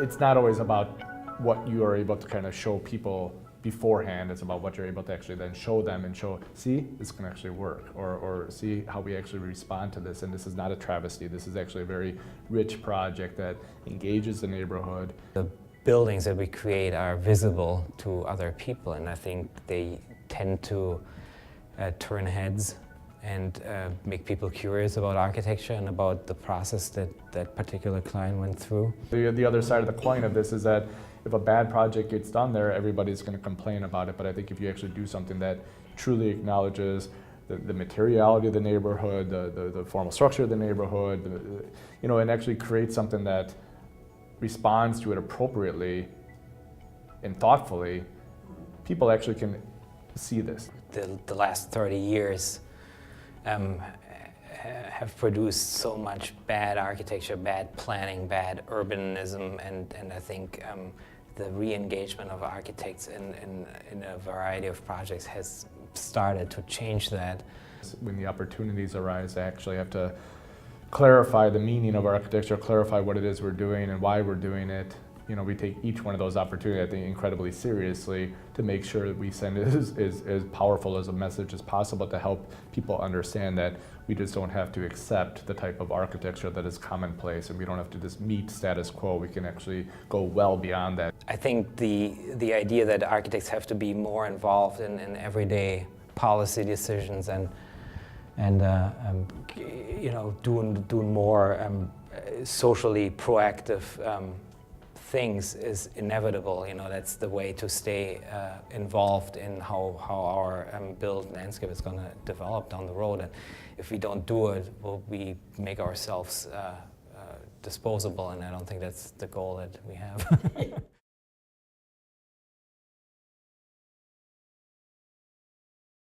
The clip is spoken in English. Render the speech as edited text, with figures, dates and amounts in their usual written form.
it's not always about what you are able to kind of show people beforehand. It's about what you're able to actually then show them and show, see, this can actually work, or see how we actually respond to this. And this is not a travesty. This is actually a very rich project that engages the neighborhood. The buildings that we create are visible to other people, and I think they tend to turn heads and make people curious about architecture and about the process that that particular client went through. The other side of the coin of this is that if a bad project gets done there, everybody's going to complain about it. But I think if you actually do something that truly acknowledges the materiality of the neighborhood, the formal structure of the neighborhood, and actually creates something that responds to it appropriately and thoughtfully, people actually can see this. The last 30 years have produced so much bad architecture, bad planning, bad urbanism, and I think the re-engagement of architects in a variety of projects has started to change that. When the opportunities arise, I actually have to clarify the meaning of architecture, clarify what it is we're doing and why we're doing it. We take each one of those opportunities, I think, incredibly seriously to make sure that we send as powerful as a message as possible to help people understand that we just don't have to accept the type of architecture that is commonplace, and we don't have to just meet status quo. We can actually go well beyond that. I think the idea that architects have to be more involved in everyday policy decisions and doing more socially proactive things is inevitable. That's the way to stay involved in how our built landscape is going to develop down the road. And if we don't do it, we make ourselves disposable, and I don't think that's the goal that we have.